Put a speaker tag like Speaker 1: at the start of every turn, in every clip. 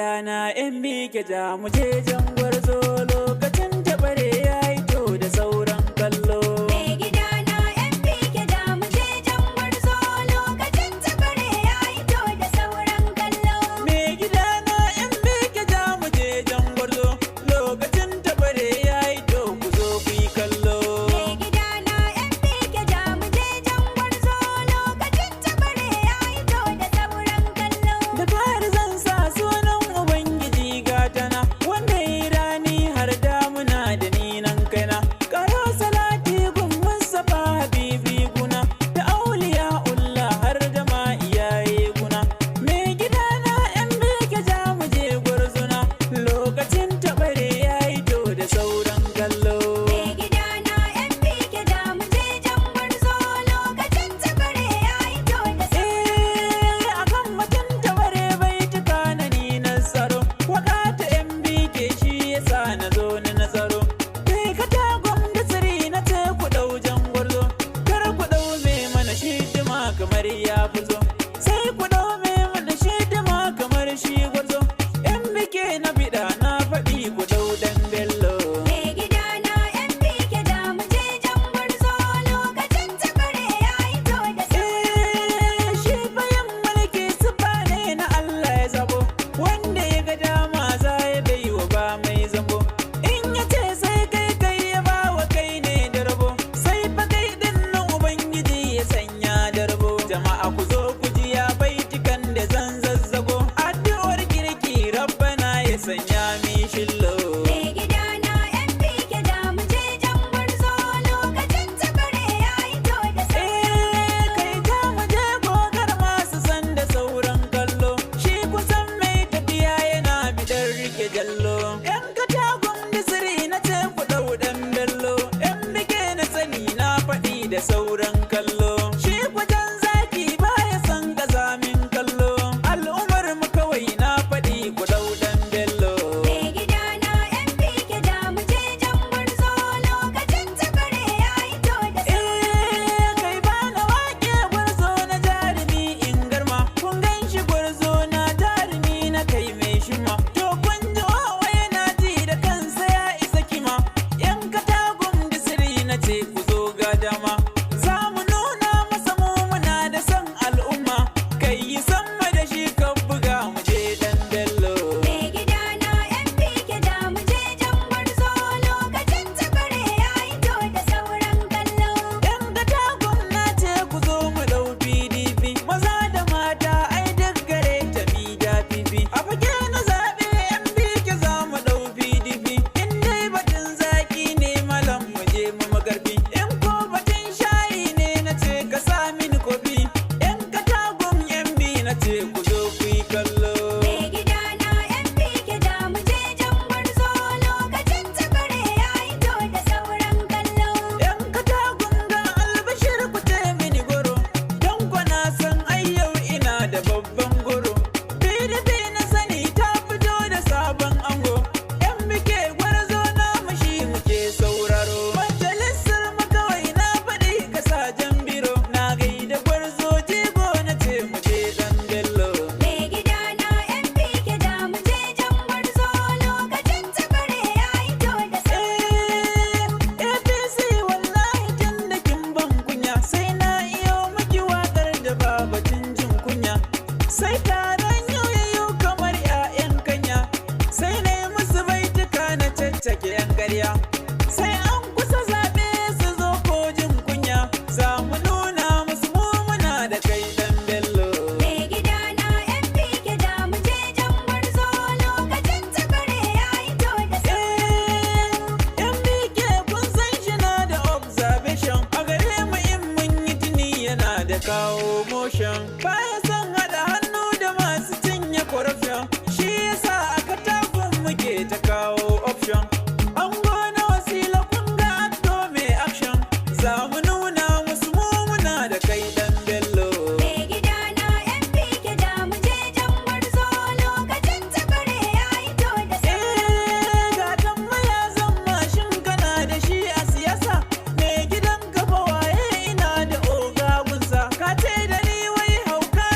Speaker 1: gidana yan bike ja mu je jan gwarzo lokacin tabare yayi to da sauran kallo.
Speaker 2: Mai gidana yan bike ja mu je jan gwarzo lokacin tabare yayi to da sauran kallo.
Speaker 1: Mai gidana yan bike ja mu je jan gwarzo lokacin tabare yayi to ku zo ku yi kallo.
Speaker 2: Mai gidana yan bike ja mu je jan gwarzo lokacin tabare yayi to da sauran kallo.
Speaker 1: Da fari zan sa sunan Ubangiji gatana wanda ya rani har damuna da ni nan kaina. Karo salati gun Mustapha Habibi guna da auliya Allah har da ma iyaye guna. Mai gidana yan bike ja mu je gwarzona lokacin tabare yayi to da sauran kallo.
Speaker 2: Mai gidana yan bike ja mu je jan gwarzo lokacin tabare yayi to da sauran
Speaker 1: akan mutum tabare bai tuka na ni na tsaro wakata yan bike shi yasa na zo na nazaro. Kai ka tagon da siri na ce ku dau jan gwarzo kar ku dau me mana shi dima kamar ya fito sai ku dau me mana shi dima kamar shi gwarzo. Yan bike na bida na faɗi ku dau dan bello.
Speaker 2: Mai gidana yan bike ja mu je jan gwarzo lokacin tabare yayi to da sauran
Speaker 1: Shi bayan mulki sufa ne na Allah ya zabo wanda ya ga dama za ya bai wa ba mai zambo. In ya ce sai kai kai ya ba wa kai ne da rabo sai fa kai din nan Ubangiji ya sanya da rabo. Jama'a ku zo ku ji ya baitukan da zan zazzago addu'ar kirki rabbana ya sanya mi shillo.
Speaker 2: Mai gidana yan bike ja mu je jan gwarzo lokacin tabare yayi to da sauran
Speaker 1: Kai ta mu je gogar masu san da sauran kallo shi kusan mai tafiya yana bidar rike jallo. Yan katagun disiri na ce ku dau dan bello yan bike na sani na faɗi da sauran kallo. Shi kwajan zaki baya san gazamin kallo al'ummar mu kawai na faɗi ku dau dan bello.
Speaker 2: Mai gidana yan bike ja mu je jan gwarzo lokacin tabare yayi to da sauran
Speaker 1: Kai bana wake gwarzo na jarumi in garma kun gan shi gwarzo na jarumi na kai mai shima. To kun ji wawa yana ji da kansa ya isa kima yan katagun disiri na ce ku zo ga dama za mu nuna masa mu muna da san al'umma kai yi sama da shi kan buga mu je dan bello.
Speaker 2: Mai gidana yan bike ja mu je jan gwarzo lokacin tabare yayi to da sauran kallo.
Speaker 1: Yan katagun na ce ku zo mu dau PDP maza da mata ai duk gare ta mi da fifi a fage na zaɓe yan bike za mu dau PDP in dai batun zaki ne malam mu je mu magarbi in ko batun shayi ne na ce ka sa mini kofi yan katagun yan bi na ce ku zo ku yi kallo.
Speaker 2: Mai gidana yan bike ja mu je jan gwarzo lokacin tabare yayi to da sauran kallo.
Speaker 1: Yan katagun ga albashir ku ce mini goro don kwana san ai yau ina da babban goro. PDP na sani ta fito da sabon ango yan bike gwarzo na mashi muke sauraro. Majalisar mu kawai na faɗi kasa jan biro na gaida gwarzo jigo na ce mu je dan bello.
Speaker 2: Mai gidana yan bike ja mu je jan gwarzo lokacin tabare yayi to da sauran
Speaker 1: APC wallahi tun da kin ban kunya sai na iyo miki waƙar da babatin jin kunya sai taron yau kamar 'ya'yan kanya sai na yi musu baituka na caccake 'yan ƙarya sai an kusa zaɓe su zo ko jin kunya za mu nuna musu mu muna da kai dan bello.
Speaker 2: Mai gidana yan bike ja mu je jan gwarzo lokacin tabare yayi to da sauran
Speaker 1: Yan bike kun san shi na da observation a gare mu in mun yi tuni yana da kawo motion baya son haɗa hannu da masu cinye corruption shi yasa aka takun muke ta kawo option an gona wasila kun ga acto mai action za mu nuna musu mu muna da kai dan bello.
Speaker 2: Mai gidana yan bike ja mu je jan gwarzo lokacin tabare yayi to da sauran
Speaker 1: Ga tambaya zan mashin kana da shi a siyasa mai gidan kafa waye ina da oga gunsa ka ce da ni wai hauka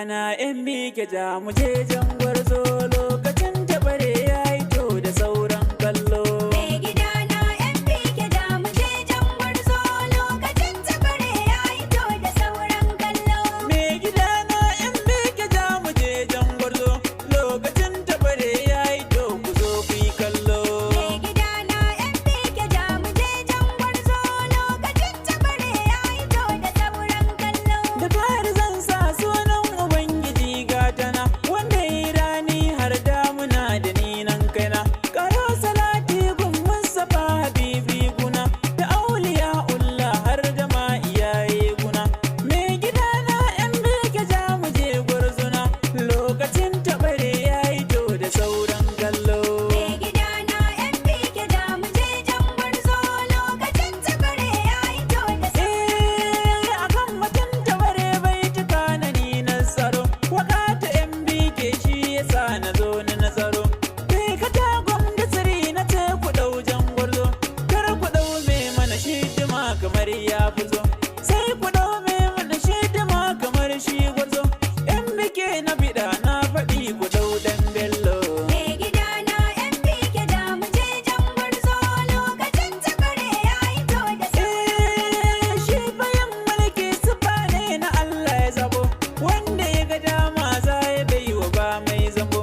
Speaker 1: na yan bike ja mu je jan gwarzo lokacin tabare yayi to da sauran kallo.
Speaker 2: Mai gida na yan bike da mu je jan gwarzo lokacin tabare yayi to da sauran kallo.
Speaker 1: Mai gida na yan bike ja mu je jan gwarzo lokacin tabare yayi to ku zo ku yi kallo.
Speaker 2: Mai gida na yan bike da mu je jan gwarzo lokacin tabare yayi to da sauran kallo.
Speaker 1: Da fari zan sa sunan Ubangiji gatana wanda yi rani har damuna da ni nan kaina. Karo salati gun Mustapha Habibi guna da auliya Allah har da ma iyaye guna. Mai gida na yan bike ja mu je gwarzona lokacin tabare yayi to da sauran kallo.
Speaker 2: Mai gida na yan bike da mu je jan gwarzo lokacin tabare yayi to da sauran
Speaker 1: akan mutum tabare bai tuka na ni nazaro wakata yan bike shi yasa na zo na nazaro. Kai ka tagon da tsiri na ce ku dau jan gwarzo kar ku dau me mana shidima kamar ya fuzo sai ku dau me mana shidima kamar shi gwarzo. Yan bike na bida na faɗi ku dau dan bello.
Speaker 2: Mai gida na yan bike da mu je jan gwarzo lokacin tabare yayi to da sauran
Speaker 1: Shi bayan mulki sufa ne na Allah ya zabo wanda ya ga dama za ya bai wa ba mai zambo.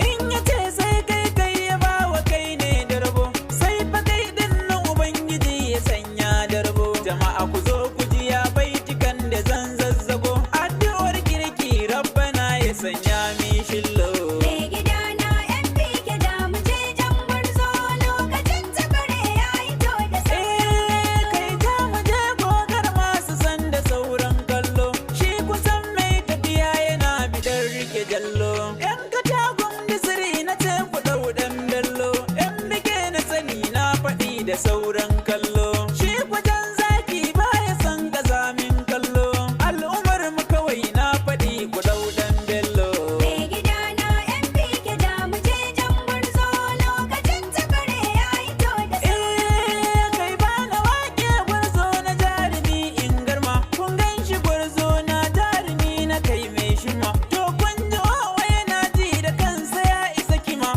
Speaker 1: In ya ce sai kai kai ya ba wa kai ne da rabo sai fa kai din nan Ubangiji ya sanya da rabo. Jama'a ku zo ku ji ya baitukan da zan zazzago addu'ar kirki rabbana ya sanya mi shillo.
Speaker 2: Mai gida na yan bike da mu je jan gwarzo lokacin tabare yayi to da sauran
Speaker 1: Kai ta mu je gogar masu san da sauran kallo shi kusan mai tafiya yana bidar rike jallo. Yan katagun da siri na ce ku dau dan bello yan bike na sani na faɗi da sauran kallo. Shi kwajan zaki baya san gazamin kallo al'ummar mu kawai na faɗi ku dau dan bello.
Speaker 2: Mai gida na yan bike da mu je jan gwarzo lokacin tabare yayi to da sauran
Speaker 1: Kai ba na wake gwarzo na jarumi in garma kun gan shi gwarzo na jarumi na kai mai shima. To kun ji wawa yana ji da kansa ya isa kima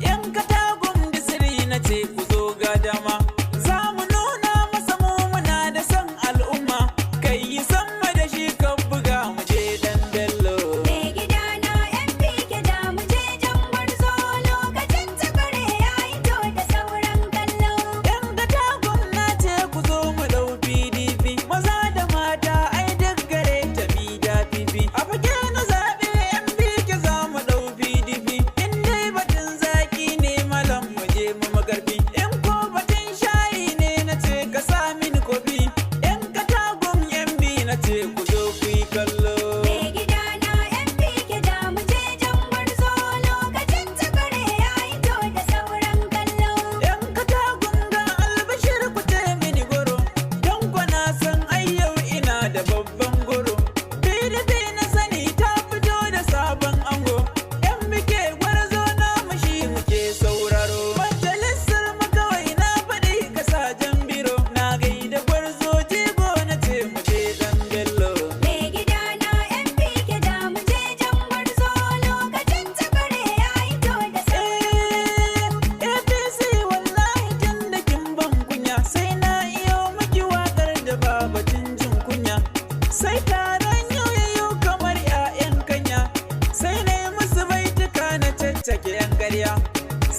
Speaker 1: yan katagun da siri na ce ku zo ga dama. Za mu nuna masa mu muna da son al'umma kai yi sama da shi kan buga mu je dan bello.
Speaker 2: Mai gida na yan bike da mu je jan gwarzo lokacin tabare yayi to da sauran kallo.
Speaker 1: Yan katagun na ce ku zo mu dau PDP maza da mata ai duk gare ta mi da fifi. A fage na zaɓe yan bike za mu dau PDP in dai batun zaki ne malam mu je mu magarbi. In ko batun shayi ne na ce ka sa mini kofi yan katagun yan bi na ce ku zo ku yi kallo.
Speaker 2: Mai gida na yan bike da mu je jan gwarzo lokacin tabare yayi to da sauran kallo.
Speaker 1: Yan katagun ga albashir ku ce mini goro don kwana san ai yau ina da babban goro. PDP na sani ta fito da sabon ango yan bike gwarzo na mushi muke sauraro. Majalisar mu kawai na faɗi ka sa jan biro na gaida gwarzo jigo na ce mu je dan bello.
Speaker 2: Mai gida na yan bike da mu je jan gwarzo lokacin tabare yayi to da sauran
Speaker 1: APC wallahi tun da kin ban kunya sai na iyo miki wakar da babatin jin kunya sai taron yau kamar 'ya'yan kanya sai na yi musu baituka na caccake 'yan garya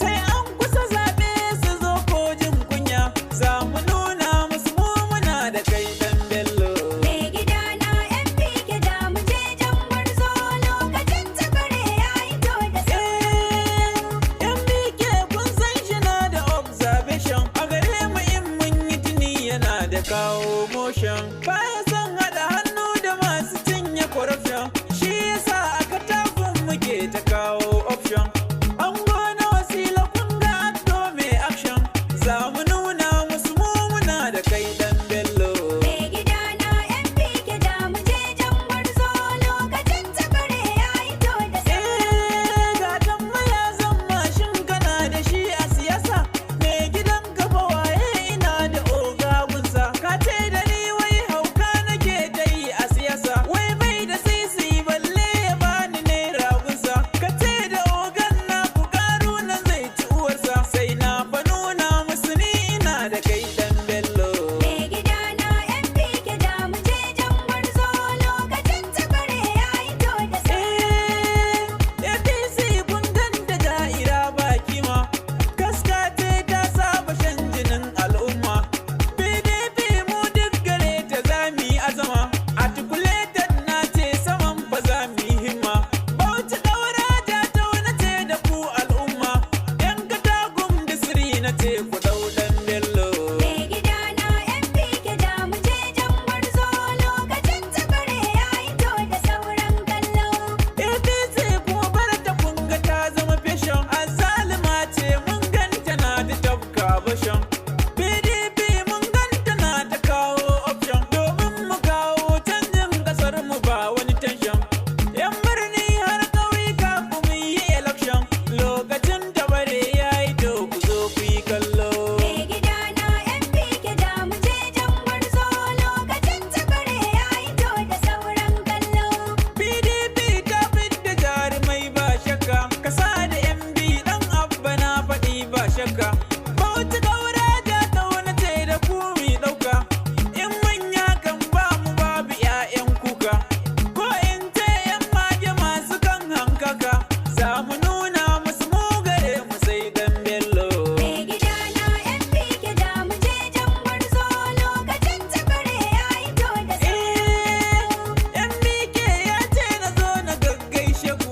Speaker 1: sai an kusa zaɓe su zo ko jin kunya za mu nuna musu mu muna da kai dan bello.
Speaker 2: Mai gida na yan bike da mu je jan gwarzo lokacin tabare yayi to da sauran
Speaker 1: Yan bike kun san shi na da observation a gare mu in mun yi tuni yana da kawo motion baya son haɗa hannu da masu cinye corruption shi yasa aka takun muke ta kawo option. An gona wasila kun shakka. Bauchi Kaura ja ta wani ce da ku mi ɗauka. In manya kan ba mu babu 'ya'yan kuka. Ko in ce 'yan mage masu kan hankaka. Za mu nuna musu mu gare mu sai dan Bello.
Speaker 2: Me gidana MPK da mu je jan gwarzo lokacin tabare yayi to da
Speaker 1: Yan mike ya ce na zo na gaggaishe ku.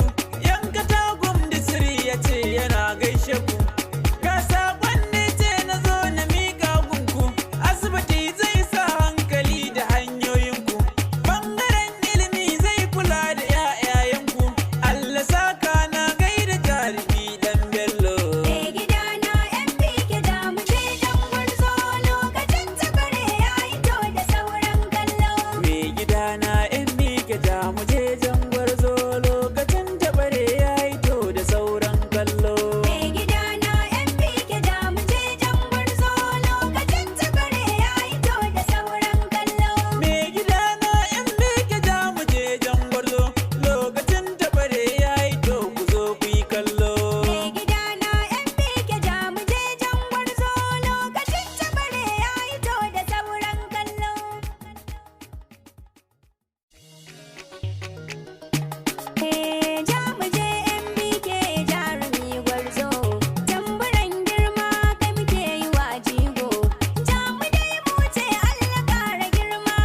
Speaker 1: Yan Katagum Disiri ya ce yana gaishe ku. Ga saƙon ne ce na zo na miƙa gunku. Asibiti zai sa hankali da hanyoyinku. Ɓangaren ilimi zai kula da 'ya'yayanku. Allah saka na gaida jarumi dan Bello.
Speaker 2: Me gidana MPK da mu je jan gwarzo lokacin tabare yayi to da sauran kallo.
Speaker 1: Me gidana yan mike ja mu je jan gwarzo lokacin tabare yayi to da sauran kallo.
Speaker 2: Me gidana MPK da mu je jan gwarzo lokacin tabare yayi to da sauran kallo.
Speaker 1: Me gidana yan mike ja mu je jan gwarzo lokacin tabare yayi to ku zo ku yi kallo.
Speaker 2: Me gidana MPK da mu je jan gwarzo lokacin tabare yayi to da sauran kallo. Ja mu je MPK jarumi gwarzo, tamburan girma kai muke yi wa jigo. Ja mu dai mu ce Allah ƙara girma.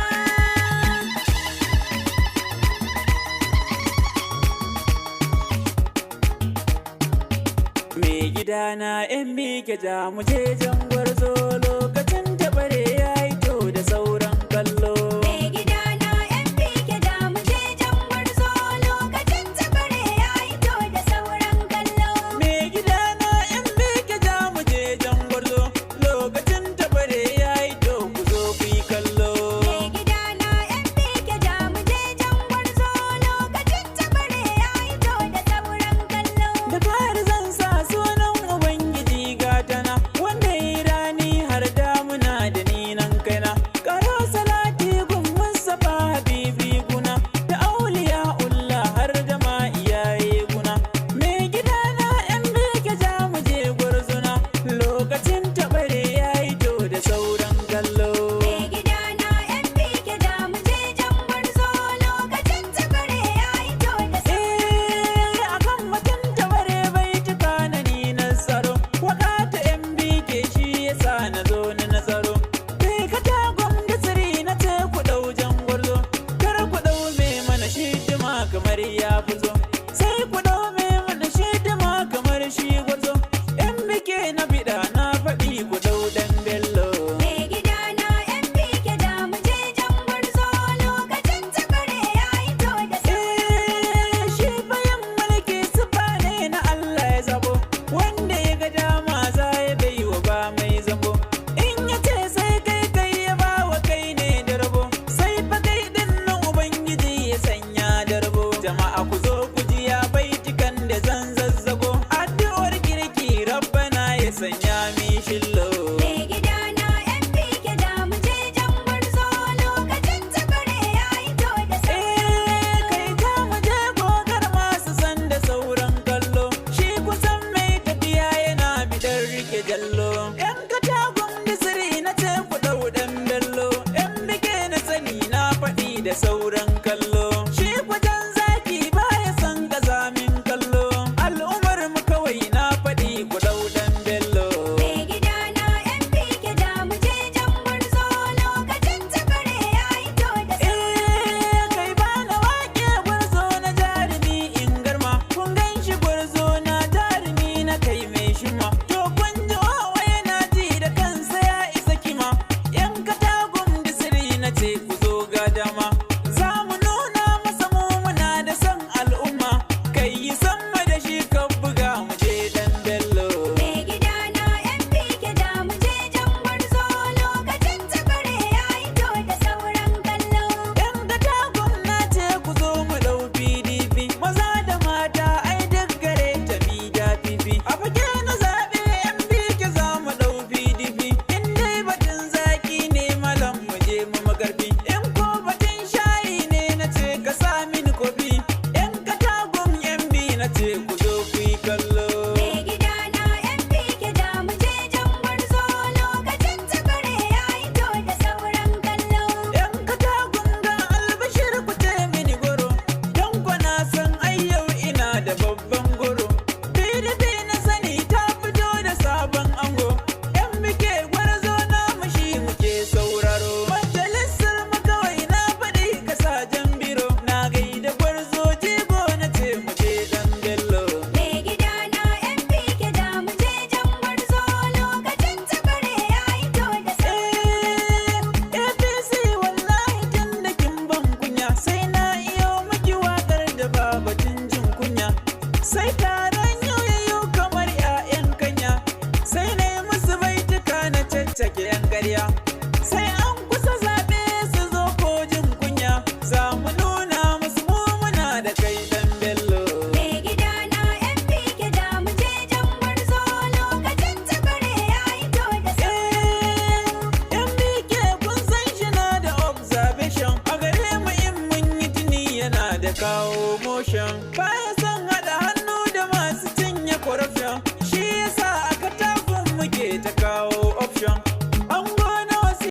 Speaker 1: Me gidana yan mike ja mu je jan gwarzo lokacin tabare yayi to da sauran kallo.
Speaker 2: Me gidana MPK da mu je jan gwarzo lokacin tabare yayi to da sauran kallo.
Speaker 1: Me gidana yan mike ja mu je jan gwarzo lokacin tabare yayi to ku zo ku yi kallo.
Speaker 2: Me gidana MPK da mu je jan gwarzo lokacin tabare yayi to da sauran kallo.
Speaker 1: Da fari zan sa sunan Ubangiji gatana wanda ya yi rani har damuna da ni nan kaina. Karo salati gun Mustapha Habibi guna da auliya ulla har da ma iyaye guna. Me gidana yan mike ja mu je gwarzona lokacin tabare yayi to da sauran kallo.
Speaker 2: Me gidana MPK da mu je jan gwarzo lokacin tabare yayi to da sauran
Speaker 1: Akan mutum tabare bai tuka na ni nasaro. Wakata yan bike shi yasa na zo na nasaro. Kai Katagum Disiri na ce ku ɗau jan gwarzo. Kar ku ɗau me mana shidima kamar ya fi zo. Sai ku ɗau me mana shidima kamar shi gwarzo. Yan bike na biɗa na faɗi ku ɗau dan Bello.
Speaker 2: Me gidana MPK da mu je jan gwarzo lokacin tabare yayi to da sauran
Speaker 1: Shi bayan mulki sufa ne na Allah ya zabo, wanda ya ga dama za ya bai wa ba mai zambo. In ya ce sai kai kai ya ba wa kai ne da rabo, sai fa kai din nan Ubangiji ya sanya da rabo. Jama'a ku zo ku ji ya baitukan da zan zazzago, addu'ar kirki Rabbana ya sanya mi shillo.
Speaker 2: Me gidana MPK da mu je jan gwarzo lokacin tabare yayi to da sauran
Speaker 1: Kai ta mu je gogar masu san da sauran kallo. Shi kusan mai tafiya yana bidar rike jallo. Yan Katagum Disiri na ce ku ɗau ɗan Bello. Yan bike na sani na faɗi da sauran kallo. Shi kwajan zaki baya son ƙazamin kallo. Al'ummar mu kawai na faɗi ku ɗau ɗan Bello.
Speaker 2: Me gidana MPK da mu je jan gwarzo lokacin tabare yayi to da sauran
Speaker 1: Kai bana wake gwarzo na jarumi in garma. Kun gan shi gwarzo na jarumi na kai mai shima. To kun ji wawa yana ji da kansa ya isa kima. Yan Katagum Disiri na ce ku zo ga dama. Za mu nuna masa mu muna da son al'umma. Kai yi sama da shi ka buga mu je dan Bello.
Speaker 2: Me gidana MPK da mu je jan gwarzo lokacin tabare yayi to da sauran kallo.
Speaker 1: Yan Katagum na ce ku zo mu ɗau PDP. Maza da mata ai duk gare ta mi da fifi. A fage na zaɓe take yan ƙarya. Sai an kusa zaɓe su zo kojin kunya, za mu nuna musu mu muna da kai ɗan Bello.
Speaker 2: Mai gidana MPK da mu je jan gwarzo lokacin tabare ya yi to da
Speaker 1: MPK kun san shi na da observation, a gare mu in mun yi tuni yana da kawo motion. Baya son haɗa hannu da masu cinye corruption, shi yasa aka tafin muke ta kawo option.